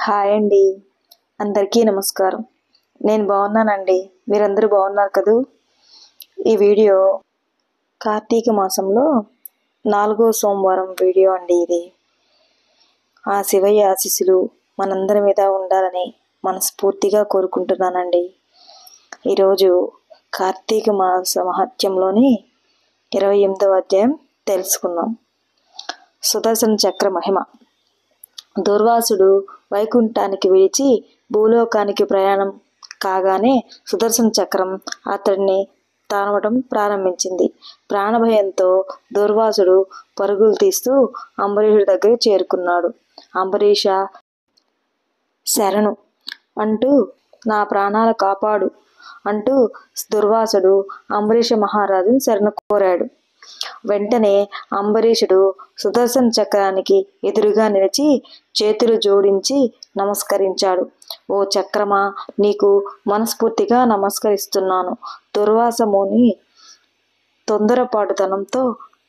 Hi అండి. అందరికీ నమస్కారం. నేను బాగున్నానండి. మీరందరూ బాగున్నారు కదూ. ఈ వీడియో కార్తీక మాసంలో 4వ సోమవారం వీడియో అండి ఇది. ఆ శివయ్య ఆశీస్సులు మనందరి మీద ఉండాలని మనస్ఫూర్తిగా కోరుకుంటున్నానండి. ఈరోజు కార్తీక మాస మహత్యంలోని 28వ అధ్యాయం తెలుసుకుందాం. సుదర్శన చక్ర మహిమ. దుర్వాసుడు వైకుంఠానికి విడిచి భూలోకానికి ప్రయాణం కాగానే సుదర్శన చక్రం అతడిని తానవటం ప్రారంభించింది. ప్రాణభయంతో దుర్వాసుడు పరుగులు తీస్తూ అంబరీషుడి దగ్గరికి చేరుకున్నాడు. అంబరీష, శరణు అంటూ నా ప్రాణాలు కాపాడు అంటూ దుర్వాసుడు అంబరీష మహారాజును శరణు కోరాడు. వెంటనే అంబరీషుడు సుదర్శన చక్రానికి ఎదురుగా నిలిచి చేతులు జోడించి నమస్కరించాడు. ఓ చక్రమా, నీకు మనస్ఫూర్తిగా నమస్కరిస్తున్నాను. దుర్వాస ముని తొందరపాటుతనంతో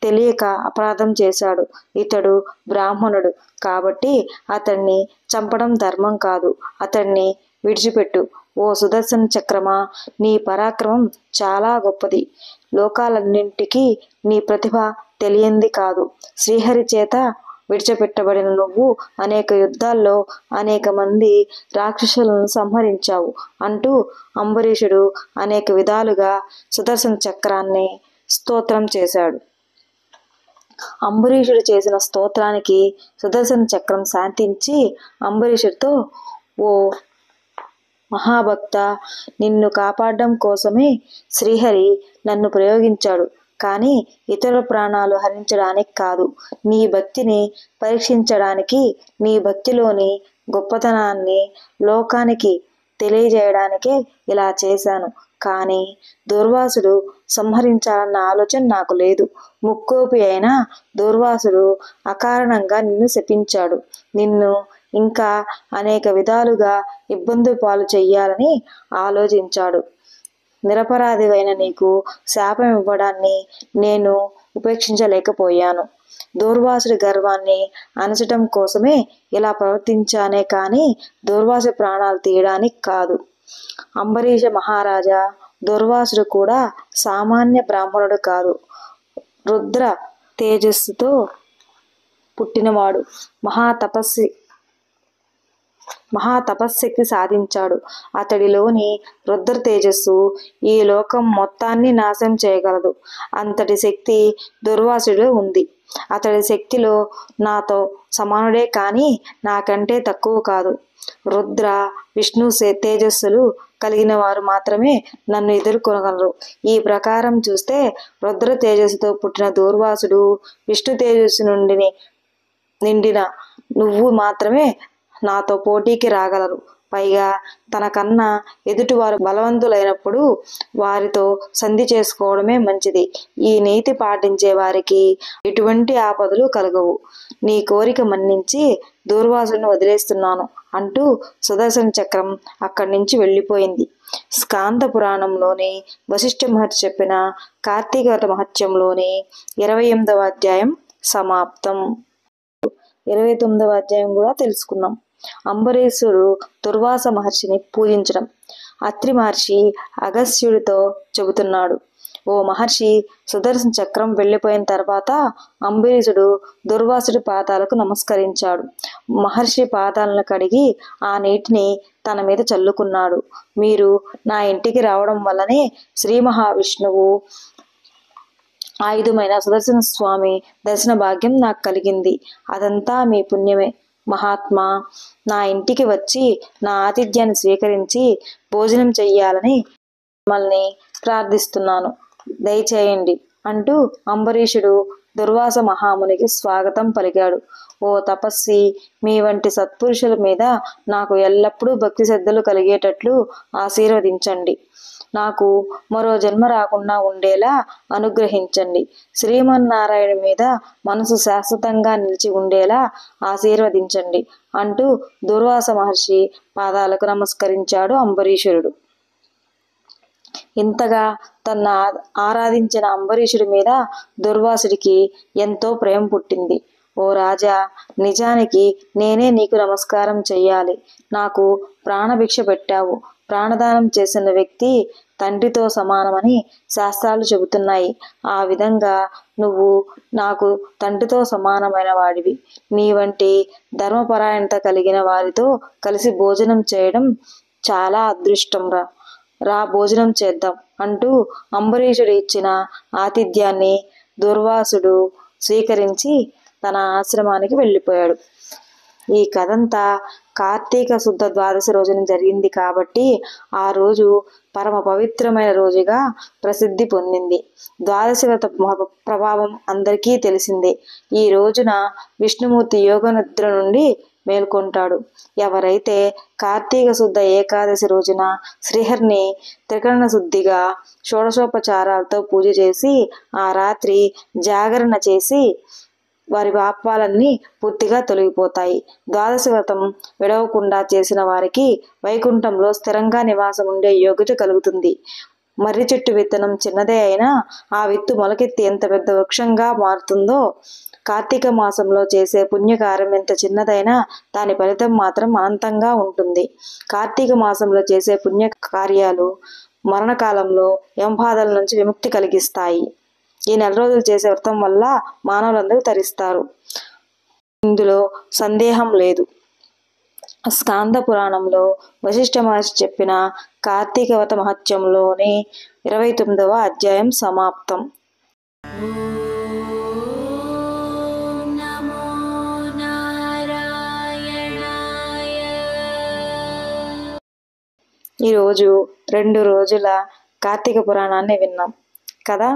తెలియక అపరాధం చేశాడు. ఇతడు బ్రాహ్మణుడు కాబట్టి అతన్ని చంపడం ధర్మం కాదు. అతన్ని విడిచిపెట్టు. ఓ సుదర్శన చక్రమా, నీ పరాక్రమం చాలా గొప్పది. లోకాలన్నింటికీ నీ ప్రతిభ తెలియంది కాదు. శ్రీహరి చేత విడిచిపెట్టబడిన నువ్వు అనేక యుద్ధాల్లో అనేక మంది రాక్షసులను సంహరించావు అంటూ అంబరీషుడు అనేక విధాలుగా సుదర్శన చక్రాన్ని స్తోత్రం చేశాడు. అంబరీషుడు చేసిన స్తోత్రానికి సుదర్శన చక్రం శాంతించి అంబరీషుడితో, ఓ మహాభక్త, నిన్ను కాపాడడం కోసమే శ్రీహరి నన్ను ప్రయోగించాడు కానీ ఇతరుల ప్రాణాలు హరించడానికి కాదు. నీ భక్తిని పరీక్షించడానికి, నీ భక్తిలోని గొప్పతనాన్ని లోకానికి తెలియజేయడానికే ఇలా చేశాను. కానీ దుర్వాసుడు సంహరించాలన్న ఆలోచన నాకు లేదు. ముక్కోపి అయిన దుర్వాసుడు అకారణంగా నిన్ను శపించాడు. నిన్ను ఇంకా అనేక విధాలుగా ఇబ్బంది పాలు చెయ్యాలని ఆలోచించాడు. నిరపరాధివైన నీకు శాపం ఇవ్వడాన్ని నేను ఉపేక్షించలేకపోయాను. దుర్వాసుడి గర్వాన్ని అణచటం కోసమే ఇలా ప్రవర్తించానే కానీ దుర్వాసుడి ప్రాణాలు తీయడానికి కాదు. అంబరీష మహారాజా, దుర్వాసుడు కూడా సామాన్య బ్రాహ్మణుడు కాదు. రుద్ర తేజస్సుతో పుట్టినవాడు. మహాతపశక్తి సాధించాడు. అతడిలోని రుద్ర తేజస్సు ఈ లోకం మొత్తాన్ని నాశనం చేయగలదు. అంతటి శక్తి దుర్వాసుడిలో ఉంది. అతడి శక్తిలో నాతో సమానుడే కానీ నాకంటే తక్కువ కాదు. రుద్ర, విష్ణు తేజస్సులు కలిగిన వారు మాత్రమే నన్ను ఎదుర్కొనగలరు. ఈ ప్రకారం చూస్తే రుద్ర తేజస్సుతో పుట్టిన దుర్వాసుడు, విష్ణు తేజస్సు నిండిన నువ్వు మాత్రమే నాతో పోటీకి రాగలరు. పైగా తనకన్నా ఎదుటివారు బలవంతులైనప్పుడు వారితో సంధి చేసుకోవడమే మంచిది. ఈ నీతి పాటించే వారికి ఎటువంటి ఆపదలు కలగవు. నీ కోరిక మన్నించి దుర్వాసుని వదిలేస్తున్నాను అంటూ సుదర్శన చక్రం అక్కడి నుంచి వెళ్ళిపోయింది. స్కాంద పురాణంలోని వశిష్ఠ మహర్షి చెప్పిన కార్తీక వ్రత మహత్యంలోని 28వ అధ్యాయం సమాప్తం. 29వ అధ్యాయం కూడా తెలుసుకున్నాం. అంబరీషుడు దుర్వాస మహర్షిని పూజించడం. అత్రి మహర్షి అగస్త్యుడితో చెబుతున్నాడు. ఓ మహర్షి, సుదర్శన చక్రం వెళ్ళిపోయిన తర్వాత అంబరీషుడు దుర్వాసుడి పాదాలకు నమస్కరించాడు. మహర్షి పాదాలను కడిగి ఆ నీటిని తన మీద చల్లుకున్నాడు. మీరు నా ఇంటికి రావడం వల్లనే శ్రీ మహావిష్ణువు ఆయుధమైన సుదర్శన స్వామి దర్శన భాగ్యం నాకు కలిగింది. అదంతా మీ పుణ్యమే. మహాత్మా, నా ఇంటికి వచ్చి నా ఆతిథ్యాన్ని స్వీకరించి భోజనం చెయ్యాలని మిమ్మల్ని ప్రార్థిస్తున్నాను. దయచేయండి అంటూ అంబరీషుడు దుర్వాస మహామునికి స్వాగతం పలికాడు. ఓ తపస్వి, మీ వంటి సత్పురుషుల మీద నాకు ఎల్లప్పుడూ భక్తి శ్రద్ధలు కలిగేటట్లు ఆశీర్వదించండి. నాకు మరో జన్మ రాకుండా ఉండేలా అనుగ్రహించండి. శ్రీమన్నారాయణ మీద మనసు శాశ్వతంగా నిలిచి ఉండేలా ఆశీర్వదించండి అంటూ దుర్వాస మహర్షి పాదాలకు నమస్కరించాడు అంబరీషుడు. ఇంతగా తన్ను ఆరాధించిన అంబరీషుడి మీద దుర్వాసుడికి ఎంతో ప్రేమ పుట్టింది. ఓ ఓ రాజా, నిజానికి నేనే నీకు నమస్కారం చెయ్యాలి. నాకు ప్రాణభిక్ష పెట్టావు. ప్రాణదానం చేసిన వ్యక్తి తండ్రితో సమానమని శాస్త్రాలు చెబుతున్నాయి. ఆ విధంగా నువ్వు నాకు తండ్రితో సమానమైన వాడివి. నీ వంటి ధర్మపరాయణత కలిగిన వారితో కలిసి భోజనం చేయడం చాలా అదృష్టంరా. రా భోజనం చేద్దాం అంటూ అంబరీషుడు ఇచ్చిన ఆతిథ్యాన్ని దుర్వాసుడు స్వీకరించి తన ఆశ్రమానికి వెళ్ళిపోయాడు. ఈ కథంతా కార్తీక శుద్ధ ద్వాదశి రోజున జరిగింది కాబట్టి ఆ రోజు పరమ పవిత్రమైన రోజుగా ప్రసిద్ధి పొందింది. ద్వాదశి వ్రత ప్రభావం అందరికీ తెలిసిందే. ఈ రోజున విష్ణుమూర్తి యోగ నిద్ర నుండి మేల్కొంటాడు. ఎవరైతే కార్తీక శుద్ధ ఏకాదశి రోజున శ్రీహరిని త్రికరణ శుద్ధిగా షోడశోపచారాలతో పూజ చేసి ఆ రాత్రి జాగరణ చేసి వారి పాపాలన్నీ పూర్తిగా తొలగిపోతాయి. ద్వాదశి వ్రతం విడవకుండా చేసిన వారికి వైకుంఠంలో స్థిరంగా నివాసం ఉండే యోగ్యత కలుగుతుంది. మర్రి చెట్టు విత్తనం చిన్నదే అయినా ఆ విత్తు మొలకెత్తి ఎంత పెద్ద వృక్షంగా మారుతుందో, కార్తీక మాసంలో చేసే పుణ్యకార్యం ఎంత చిన్నదైనా దాని ఫలితం మాత్రం అనంతంగా ఉంటుంది. కార్తీక మాసంలో చేసే పుణ్య కార్యాలు మరణకాలంలో యమబాధల నుంచి విముక్తి కలిగిస్తాయి. ఈ నెల రోజులు చేసే వ్రతం వల్ల మానవులందరూ తరిస్తారు. ఇందులో సందేహం లేదు. స్కాంద పురాణంలో వశిష్ఠ మహర్షి చెప్పిన కార్తీక వ్రత మహత్యంలోని 29వ అధ్యాయం సమాప్తం. ఈరోజు 2 రోజుల కార్తీక పురాణాన్ని విన్నాం కదా.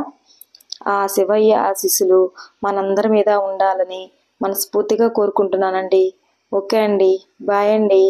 ఆ శివయ్య ఆశీస్సులు మనందరి మీద ఉండాలని మనస్ఫూర్తిగా కోరుకుంటున్నానండి. ఓకే అండి, బాయ్ అండి.